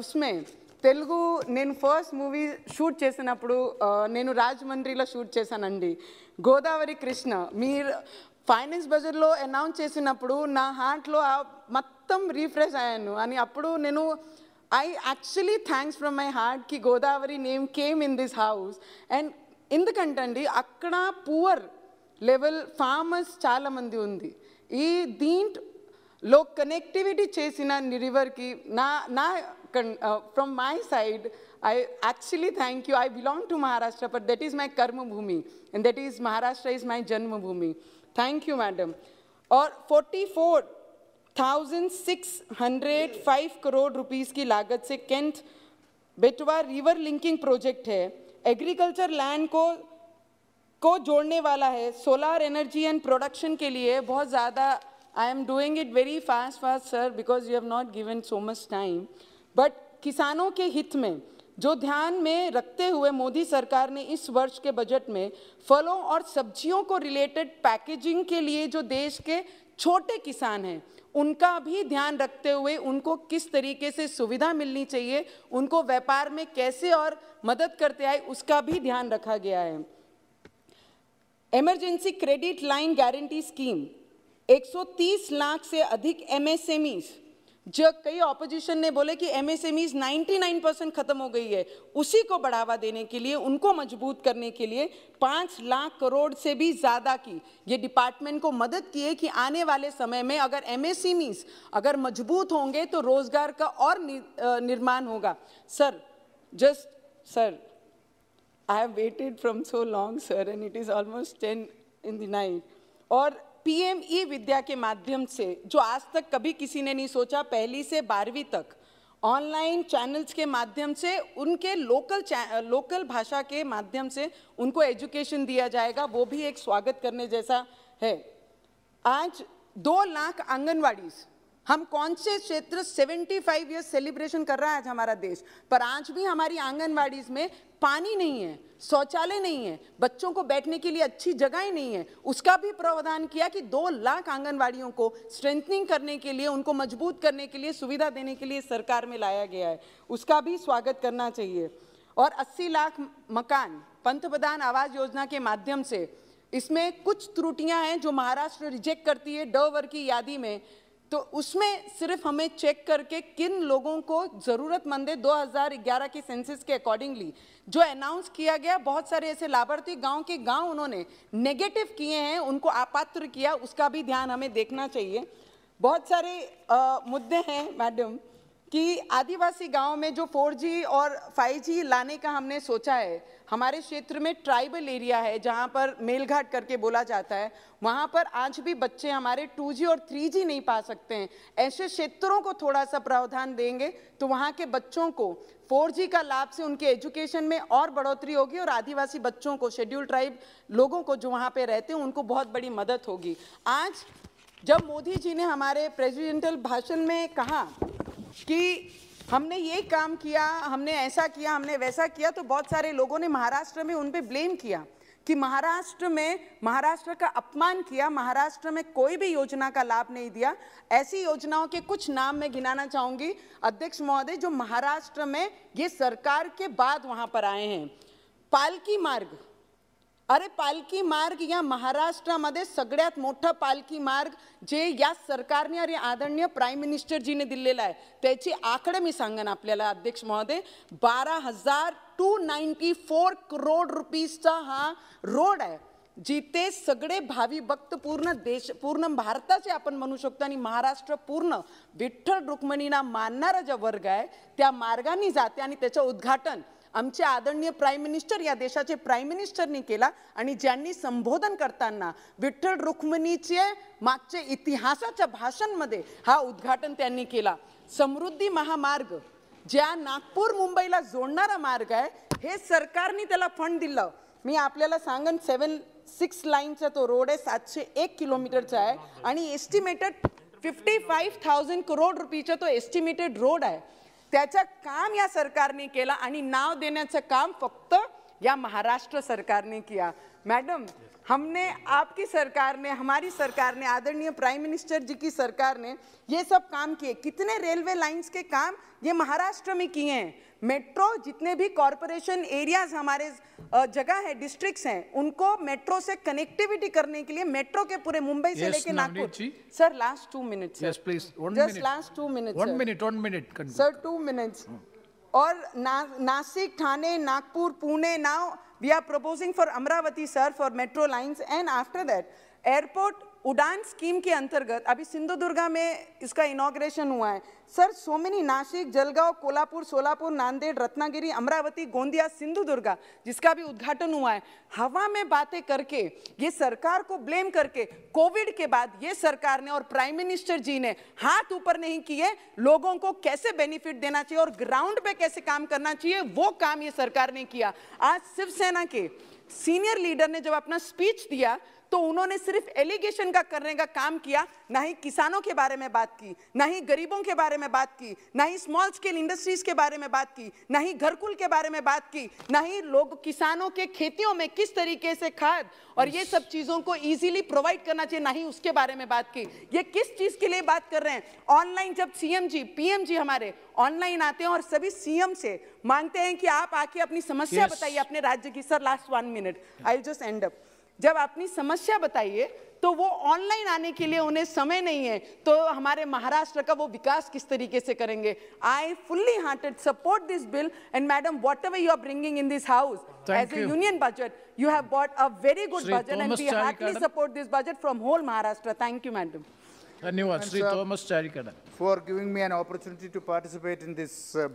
उसमें తెలుగు నేను first movie shoot చేసినప్పుడు నేను రాజమండ్రిలో షూట్ చేశానండి. గోదావరి కృష్ణ మీరు ఫైనాన్స్ బజార్లో అనౌన్స్ చేసినప్పుడు నా హార్ట్లో మొత్తం రీఫ్రెష్ అయ్యాను. అని అప్పుడు నేను I actually thanks from my heart కి Godavari name came in this house. And ఎందుకంటే అక్కడ పూర్ లెవెల్ ఫార్మర్స్ చాలామంది ఉంది. ఈ దీంట్లో కనెక్టివిటీ చేసిన రివర్కి నా from my side, I actually thank you. I belong to Maharashtra, but that is my karma bhumi, and that is Maharashtra is my janma bhumi. Thank you, madam. और 44,605 crore rupees की लागत से केंट बेटवा river linking project है. Agriculture land को जोड़ने वाला है. सोलर एनर्जी एंड प्रोडक्शन के लिए बहुत ज़्यादा I am doing it very fast sir, because you have not given so much time. But किसानों के हित में जो ध्यान में रखते हुए मोदी सरकार ने इस वर्ष के बजट में फलों और सब्जियों को रिलेटेड पैकेजिंग के लिए जो देश के छोटे किसान हैं उनका भी ध्यान रखते हुए उनको किस तरीके से सुविधा मिलनी चाहिए, उनको व्यापार में कैसे और मदद करते आए, उसका भी ध्यान रखा गया है. Emergency credit line guarantee scheme 130 lakh से अधिक MSMEs, जो कई ऑपोजिशन ने बोले कि MSMEs 99% खत्म हो गई है, उसी को बढ़ावा देने के लिए उनको मजबूत करने के लिए 5 लाख करोड़ से भी ज़्यादा की ये डिपार्टमेंट को मदद की है कि आने वाले समय में अगर MSMEs अगर मजबूत होंगे तो रोजगार का और निर्माण होगा. Sir I have waited from so long sir, and it is almost 10 in the night. और PME विद्या के माध्यम से जो आज तक कभी किसी ने नहीं सोचा, पहली से 12वीं तक ऑनलाइन चैनल्स के माध्यम से उनके लोकल भाषा के माध्यम से उनको एजुकेशन दिया जाएगा, वो भी एक स्वागत करने जैसा है. आज 2 लाख आंगनवाड़ी, हम कौन से क्षेत्र 75 ईयर्स सेलिब्रेशन कर रहा है आज हमारा देश, पर आज भी हमारी आंगनवाड़ीज में पानी नहीं है, शौचालय नहीं है, बच्चों को बैठने के लिए अच्छी जगहें नहीं है. उसका भी प्रावधान किया कि 2 लाख आंगनवाड़ियों को स्ट्रेंथनिंग करने के लिए, उनको मजबूत करने के लिए, सुविधा देने के लिए सरकार में लाया गया है, उसका भी स्वागत करना चाहिए. और 80 लाख मकान पंतप्रधान आवास योजना के माध्यम से, इसमें कुछ त्रुटियां हैं जो महाराष्ट्र रिजेक्ट करती है ड वर्ग की यादी में, तो उसमें सिर्फ हमें चेक करके किन लोगों को ज़रूरतमंद है 2011 की सेंसस के अकॉर्डिंगली जो अनाउंस किया गया, बहुत सारे ऐसे लाभार्थी गांव उन्होंने नेगेटिव किए हैं, उनको अपात्र किया, उसका भी ध्यान हमें देखना चाहिए. बहुत सारे मुद्दे हैं मैडम कि आदिवासी गांव में जो 4G और 5G लाने का हमने सोचा है. हमारे क्षेत्र में ट्राइबल एरिया है जहां पर मेलघाट करके बोला जाता है, वहां पर आज भी बच्चे हमारे 2G और 3G नहीं पा सकते हैं. ऐसे क्षेत्रों को थोड़ा सा प्रावधान देंगे तो वहां के बच्चों को 4G का लाभ से उनके एजुकेशन में और बढ़ोतरी होगी, और आदिवासी बच्चों को, शेड्यूल ट्राइब लोगों को जो वहाँ पे रहते हैं उनको बहुत बड़ी मदद होगी. आज जब मोदी जी ने हमारे प्रेसिडेंशियल भाषण में कहा कि हमने ये काम किया, हमने ऐसा किया, हमने वैसा किया, तो बहुत सारे लोगों ने महाराष्ट्र में उन पे ब्लेम किया कि महाराष्ट्र का अपमान किया, महाराष्ट्र में कोई भी योजना का लाभ नहीं दिया. ऐसी योजनाओं के कुछ नाम मैं गिनाना चाहूँगी अध्यक्ष महोदय, जो महाराष्ट्र में ये सरकार के बाद वहाँ पर आए हैं. पालकी मार्ग, अरे पालकी मार्ग या महाराष्ट्रामध्ये सगळ्यात मोठा पालकी मार्ग जे या सरकारने आणि आदरणीय प्राईम मिनिस्टरजीने दिलेला आहे, त्याचे आकडे मी सांगेन आपल्याला अध्यक्ष महोदय. 12,294 करोड रुपीसचा हा रोड आहे, जिथे सगळे भावी भक्त पूर्ण भारताचे आपण म्हणू शकतो आणि महाराष्ट्र पूर्ण विठ्ठल रुक्मिणींना मानणारा जो वर्ग आहे त्या मार्गाने जाते, आणि त्याचं उद्घाटन आमचे आदरणीय प्राईम मिनिस्टर, या देशाचे प्राईम मिनिस्टरनी केला, आणि ज्यांनी संबोधन करताना विठ्ठल रुक्मिणीचे मागचे इतिहासाच्या भाषणमध्ये हा उद्घाटन त्यांनी केला. समृद्धी महामार्ग ज्या नागपूर मुंबईला जोडणारा मार्ग आहे, हे सरकारने त्याला फंड दिलं. मी आपल्याला सांगन 6 लाईनचा तो रोड आहे, 701 किलोमीटरचा आहे, आणि एस्टिमेटेड 55,000 करोड रुपयाचा तो एस्टिमेटेड रोड आहे. त्याचं काम या सरकारने केलं, आणि नाव देण्याचं काम फक्त या महाराष्ट्र सरकार ने किया। मैडम, हमने, आपकी सरकार ने, हमारी सरकार ने, आदरणीय प्राइम मिनिस्टर जी की सरकार ने ये सब काम किए। कितने रेलवे लाइंस के काम ये महाराष्ट्र में किए हैं। मेट्रो, जितने भी कॉरपोरेशन एरियाज हमारे जगह है, डिस्ट्रिक्ट्स हैं, उनको मेट्रो से कनेक्टिविटी करने के लिए मेट्रो के पूरे मुंबई से लेके Nagpur. Sir last 2 minutes. Yes please, just last 2 minutes. 1 minute sir 2 minutes. और Nashik, Thane, Nagpur, Pune, now we are proposing for Amravati, sir, for metro lines, and after that airport Udan scheme के अंतर्गत अभी सिंधुदुर्गा में इसका इनॉग्रेशन हुआ है। Sir, so many, Nashik, Jalgaon, Kolhapur, Solapur, Nanded, Ratnagiri, Amravati, Gondia, Sindhudurg, जिसका भी उद्घाटन हुआ है। हवा में बातें करके, ये सरकार को ब्लेम करके, कोविड के बाद ये सरकार ने और प्राइम मिनिस्टर जी ने हाथ ऊपर नहीं किए, लोगों को कैसे बेनिफिट देना चाहिए और ग्राउंड पे कैसे काम करना चाहिए, वो काम ये सरकार ने किया। आज शिवसेना के सीनियर लीडर ने जब अपना स्पीच दिया तो उन्होंने सिर्फ एलिगेशन का करने का काम किया, ना ही किसानों के बारे में बात की, ना ही गरीबों के बारे में बात की, ना ही स्मॉल स्केल इंडस्ट्रीज के बारे में बात की, ना ही घरकुल के बारे में बात की, ना ही लोग किसानों के खेतियों में किस तरीके से खाद और ये सब चीजों को इजीली प्रोवाइड करना चाहिए, ना ही उसके बारे में बात की। ये किस चीज के लिए बात कर रहे हैं? ऑनलाइन जब सीएम जी, पीएम जी हमारे ऑनलाइन आते हैं और सभी सीएम से मांगते हैं कि आप आके अपनी समस्या बताइए अपने राज्य की। Sir last 1 minute, I just and up. जब अपनी समस्या बताइए तो वो ऑनलाइन आने के लिए उन्हें समय नहीं है, तो हमारे महाराष्ट्र का वो विकास किस तरीके से करेंगे? I fully hearted support this bill and madam, whatever you are bringing in this house as a union budget, you have brought a very good budget and we heartily support this budget from whole Maharashtra. Thank you, madam. Dhanyawad, Sri Thomas Charikada, for giving me an opportunity to participate in this budget.